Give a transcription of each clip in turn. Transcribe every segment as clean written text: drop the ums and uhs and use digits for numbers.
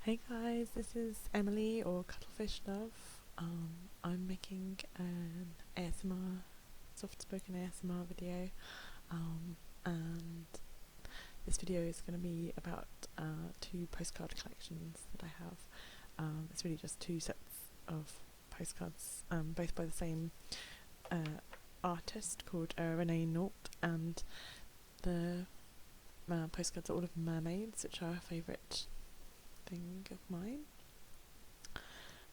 Hey guys, this is Emily or Cuttlefish Love. I'm making an ASMR, soft-spoken ASMR video, and this video is going to be about two postcard collections that I have. It's really just two sets of postcards, both by the same artist called Renee Nault, and the postcards are all of mermaids, which are a favourite thing of mine.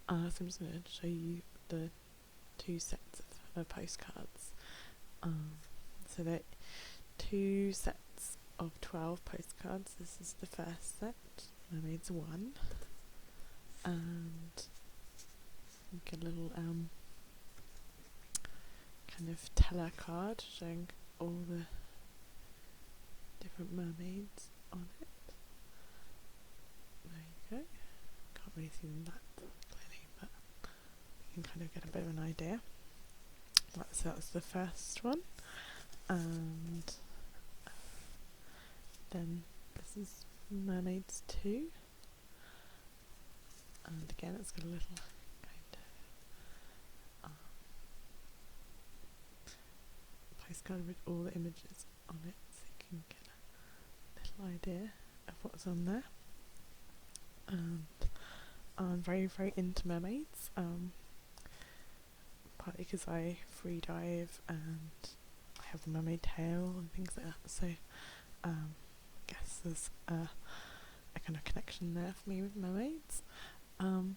So I'm just going to show you the two sets of postcards. So they're two sets of 12 postcards. This is the first set, Mermaids 1, and you get a little kind of teller card showing all the different mermaids on it. There you go. Can't really see them that clearly, but you can kind of get a bit of an idea. So that was the first one, and then this is Mermaids 2, and again it's got a little kind of postcard with all the images on it, so you can get a little idea of what's on there. And I'm very, very into mermaids, partly because I free dive and I have a mermaid tail and things like that, so I guess there's a kind of connection there for me with mermaids. I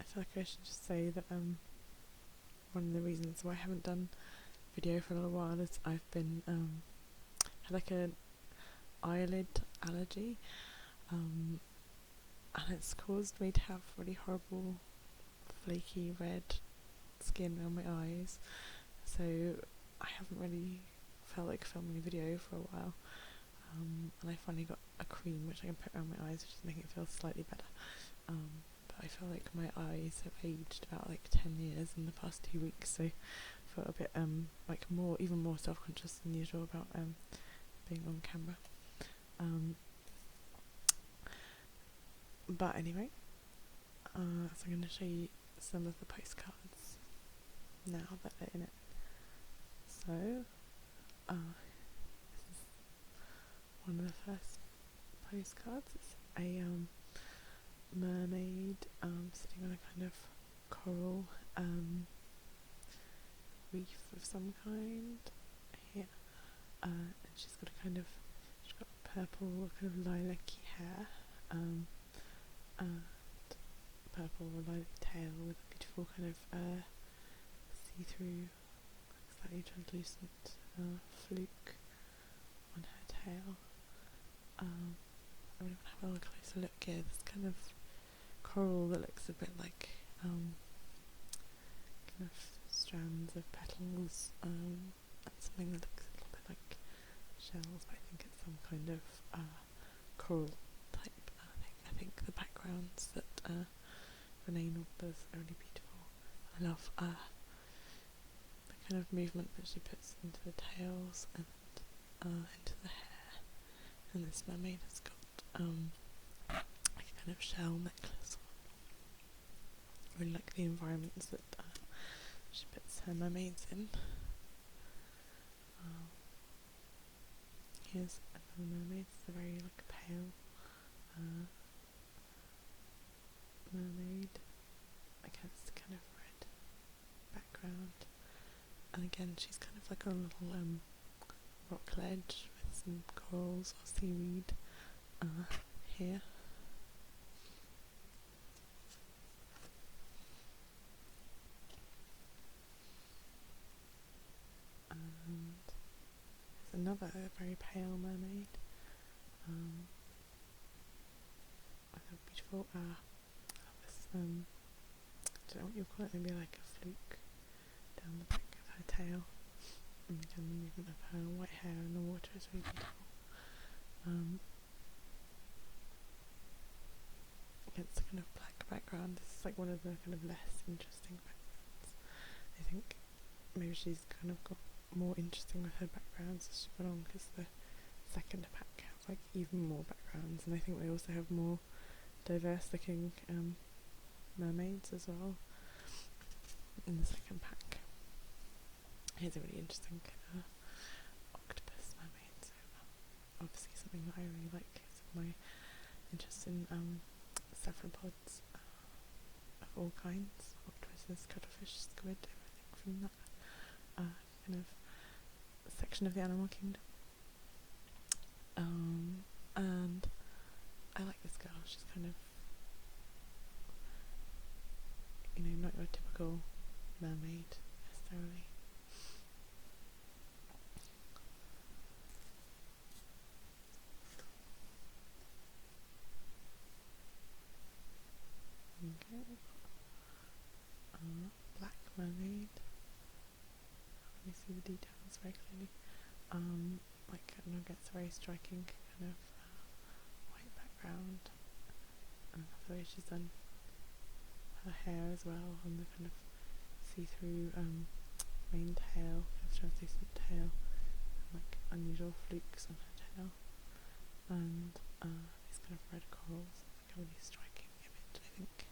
feel like I should just say that one of the reasons why I haven't done video for a little while is I've been had like an eyelid allergy, and it's caused me to have really horrible flaky red skin around my eyes, so I haven't really felt like filming a video for a while, and I finally got a cream which I can put around my eyes, which is making it feel slightly better, but I feel like my eyes have aged about like 10 years in the past 2 weeks, so I felt a bit like even more self-conscious than usual about being on camera. But anyway, so I'm going to show you some of the postcards now that are in it. So, this is one of the first postcards. It's a mermaid sitting on a kind of coral reef of some kind here, and she's got purple kind of lilac-y hair, and purple or lilac tail with a beautiful kind of see-through, slightly translucent fluke on her tail. I really want to have a little closer look here. This kind of coral that looks a bit like kind of strands of petals, and something that looks a little bit like shells, but I think it's some kind of coral type thing. I think the backgrounds that Renee Nault does are really beautiful. I love the kind of movement that she puts into the tails and into the hair. And this mermaid has got like a kind of shell necklace on. I really like the environments that she puts her mermaids in. Here's another mermaid. It's a very pale mermaid against a kind of red background, and again she's kind of like on a little rock ledge with some corals or seaweed here. And there's another very pale mermaid with a beautiful this I don't know what you call it, maybe like a fluke down the back of her tail, and again the movement of her white hair in the water is really beautiful. Against a kind of black background, this is like one of the kind of less interesting backgrounds. I think maybe she's kind of got more interesting with her backgrounds as she went on, because the second pack have like even more backgrounds, and I think they also have more diverse looking mermaids as well in the second pack. Here's a really interesting octopus mermaid, so obviously something that I really like. So my interest in cephalopods of all kinds, octopuses, cuttlefish, squid, everything from that kind of section of the animal kingdom. And I like this girl. She's kind of, not your typical mermaid necessarily. Okay. Black mermaid. Let me see the details very clearly. Gets very striking kind of white background, and I love the way she's done her hair as well, and the kind of see-through mane tail, kind of translucent tail, and like unusual flukes on her tail, and these kind of red corals. Like a really striking image, I think.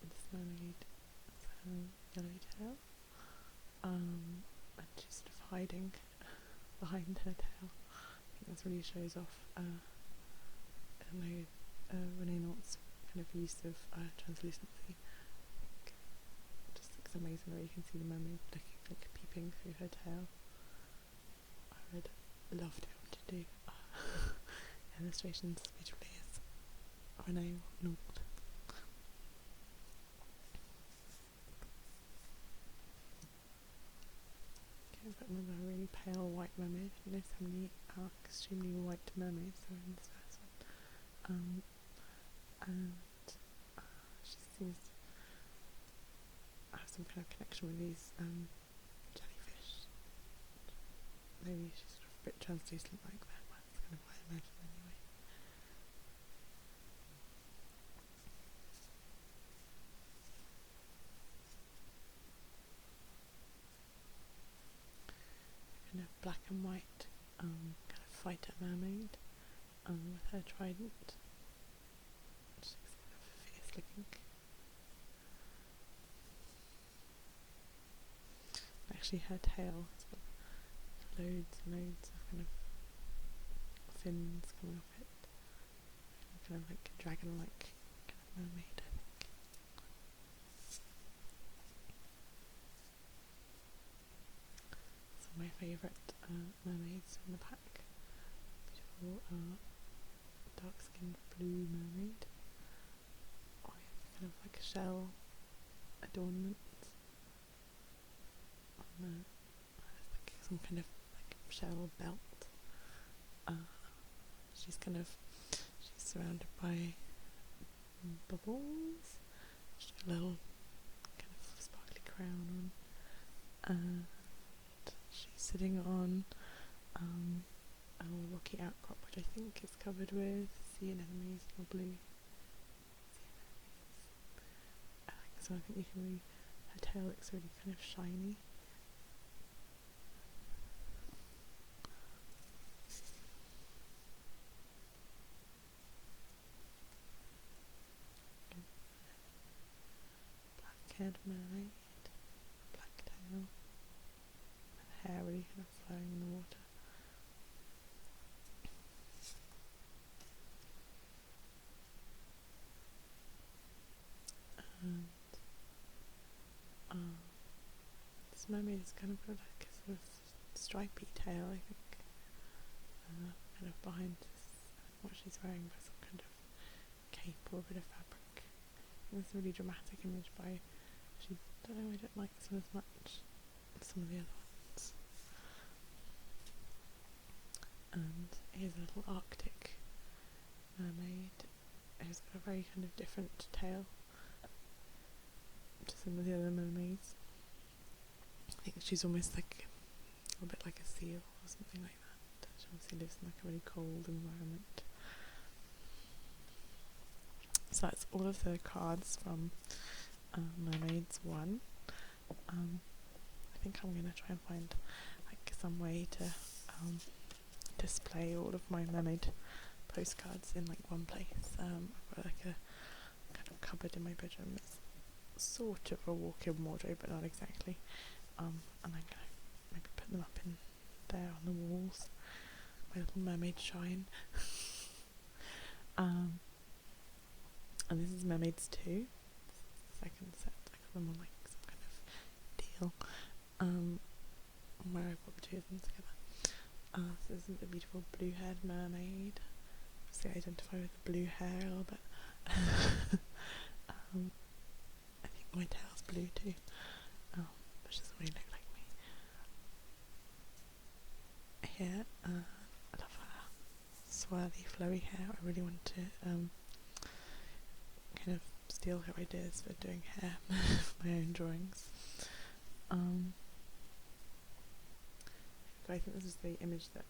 This mermaid has a yellow tail, and she's sort of hiding behind her tail. I think this really shows off Renee Naught's kind of use of translucency. It just looks amazing the way you can see the mermaid looking, like peeping through her tail. I would love to be able to do illustrations as beautifully as Renee Naught. Okay, I've got another really pale white mermaid. I don't know how many extremely white mermaids there are in this first one. And she seems to have some kind of connection with these jellyfish. Maybe she's sort of a bit translucent like that, but that's kind of what I imagine anyway. Kind of black and white kind of fighter mermaid with her trident. She's kind of fierce looking. Actually her tail has got loads and loads of kind of fins coming off it. Kind of like a dragon-like kind of mermaid, I think. So my favourite mermaids in the pack. Beautiful dark-skinned blue mermaid with kind of like a shell adornment on like some kind of like shell belt. She's surrounded by bubbles. She's got a little kind of sparkly crown on, and she's sitting on a rocky outcrop, which I think is covered with sea anemones or blue sea anemones. So I think you can really, her tail looks really kind of shiny. Black-haired mermaid, black tail, and hair really kind of flowing in the water. And this mermaid is kind of got like a sort of stripy tail, I think, kind of behind what she's wearing by some kind of cape or a bit of fabric. I think it's a really dramatic image by, I don't like this one as much as some of the other ones. And here's a little Arctic mermaid who's got a very kind of different tail to some of the other mermaids. I think she's almost like a bit like a seal or something like that. She obviously lives in like a really cold environment. So that's all of the cards from Mermaids 1. I think I'm going to try and find like some way to display all of my mermaid postcards in like one place. I've got like a kind of cupboard in my bedroom that's sort of a walk-in wardrobe, but not exactly. And I'm going to maybe put them up in there on the walls. My little mermaid shine. And this is Mermaids 2. Second set. I got them on like some kind of deal. Where I put the two of them together. So this is a beautiful blue-haired mermaid. Obviously, I identify with the blue hair a little bit. I think my tail's blue too, but she doesn't really look like me. Here, I love her swirly, flowy hair. I really want to kind of steal her ideas for doing hair, my own drawings. I think this is the image that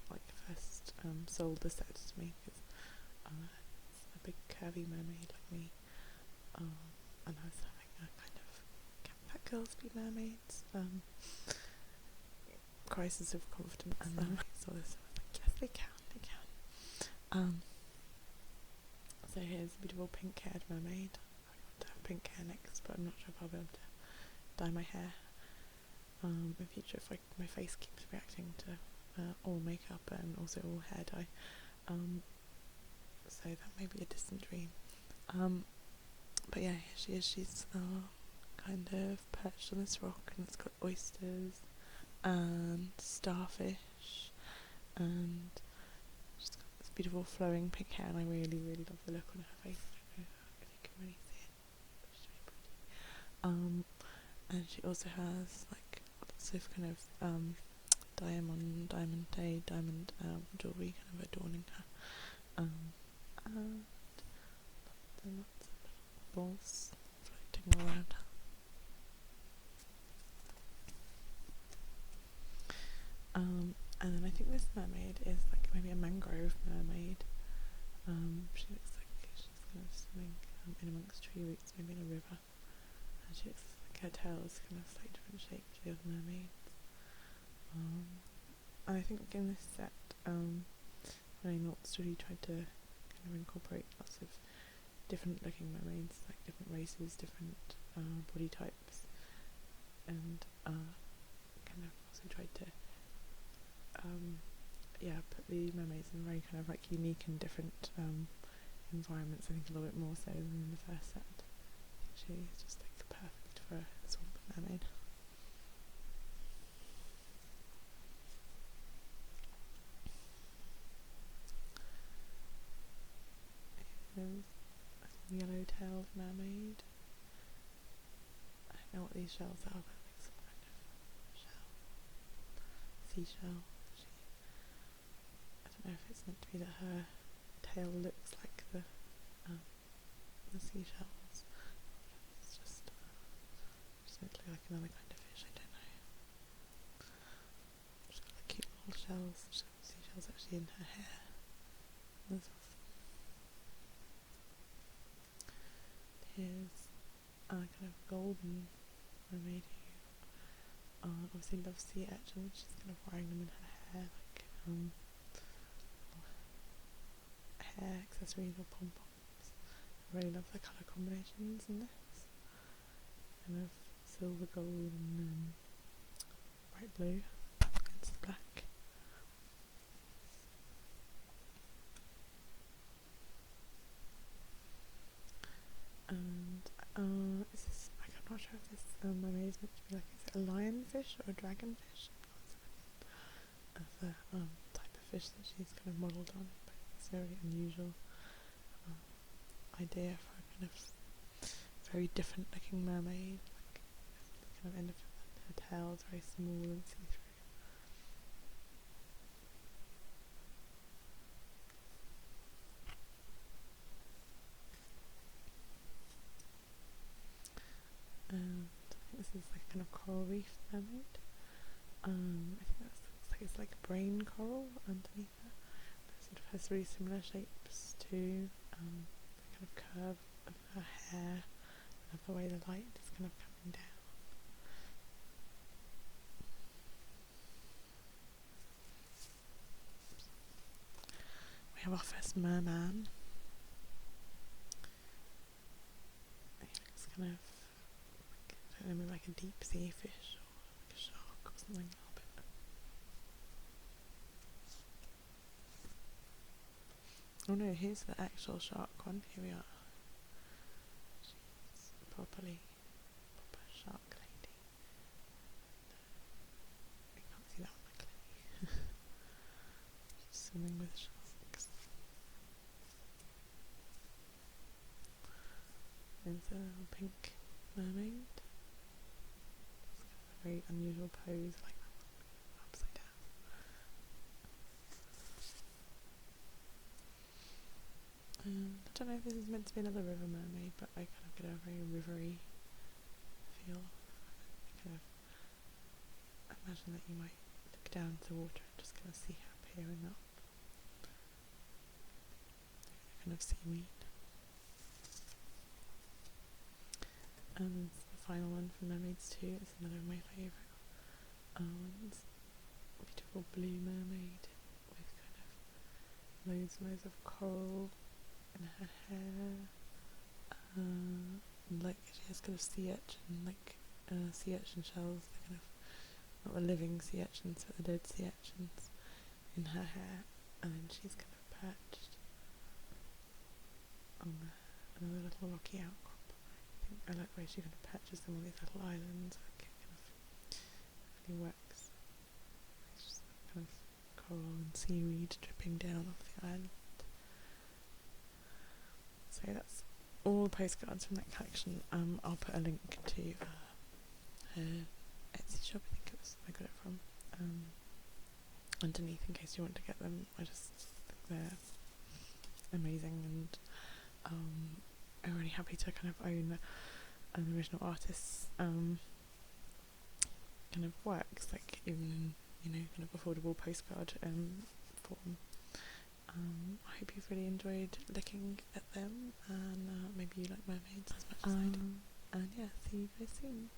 like first sold the set to me, because it's a big curvy mermaid like me, and I was having a kind of can fat girls be mermaids crisis of confidence, and then I saw this and I was like, yes they can. So here's a beautiful pink haired mermaid. I want to have pink hair next, but I'm not sure if I'll be able to dye my hair in future if my face keeps reacting to all makeup and also all hair dye, so that may be a distant dream. But yeah, here she is. She's kind of perched on this rock, and it's got oysters and starfish, and she's got this beautiful flowing pink hair, and I really love the look on her face. I don't know if you can really see it, but she's really pretty. And she also has like lots of kind of diamond jewellery kind of adorning her, and lots of little balls floating all around her. And then I think this mermaid is like maybe a mangrove mermaid. She looks like she's kind of swimming in amongst tree roots, maybe in a river. And she looks like her tail is kind of slightly different shape to the other mermaids. And I think in this set, Reynolds really tried to kind of incorporate lots of different looking mermaids, like different races, different body types, and kind of also tried to put the mermaids in very kind of like unique and different environments. I think a little bit more so than in the first set. I think she's just like perfect for a swamp mermaid. Here's a yellow-tailed mermaid. I don't know what these shells are, but like some kind of shell, seashell. I don't know if it's meant to be that her tail looks like the seashells. It's just meant to look like another kind of fish. I don't know. She's got like cute little shells. She's got seashells actually in her hair. That's awesome. Here's a kind of golden mermaid who obviously loves sea urchins. She's kind of wearing them in her hair, like hair accessories or pom-poms. I really love the colour combinations in this. Kind of silver gold and bright blue against the black. And is this, like, I'm not sure if this mermaid is meant to be like, is it a lionfish or a dragonfish? I'm not certain of the type of fish that she's kind of modelled on, but it's a very unusual idea for a kind of very different looking mermaid. Like, the kind of end of her tail is very small and see-through. And I think this is like a kind of coral reef mermaid. I think that looks like it's like brain coral underneath her. But it sort of has really similar shapes to the kind of curve of her hair and of the way the light is kind of coming down. We have our first merman. He looks kind of, I don't know, maybe like a deep sea fish or like a shark or something a little bit. Oh no, here's the actual shark one. Here we are. She's proper shark lady. I can't see that one clearly. She's swimming with sharks. There's a pink mermaid. It's kind of a very unusual pose, like that one, upside down. I don't know if this is meant to be another river mermaid, but I kind of get a very rivery feel. I kind of imagine that you might look down to the water and just kind of see her peering up. Kind of seaweed. And the final one from Mermaids 2 is another of my favourite ones. Beautiful blue mermaid with kind of loads and loads of coral in her hair. Like she has kind of sea urchin shells, they're kind of not the living sea urchins but the dead sea urchins in her hair, and then she's kind of perched on another little rocky outcrop. I like the way she kind of perches them on these little islands. Like it kind of really works. It's just kind of coral and seaweed dripping down off the island. So that's all the postcards from that collection. I'll put a link to her Etsy shop, I think it was I got it from, underneath in case you want to get them. I just think they're amazing, and I'm really happy to kind of own an original artist's kind of works, like even in, kind of affordable postcard form. I hope you've really enjoyed looking at them, and maybe you like mermaids as much as I do. And yeah, see you guys soon.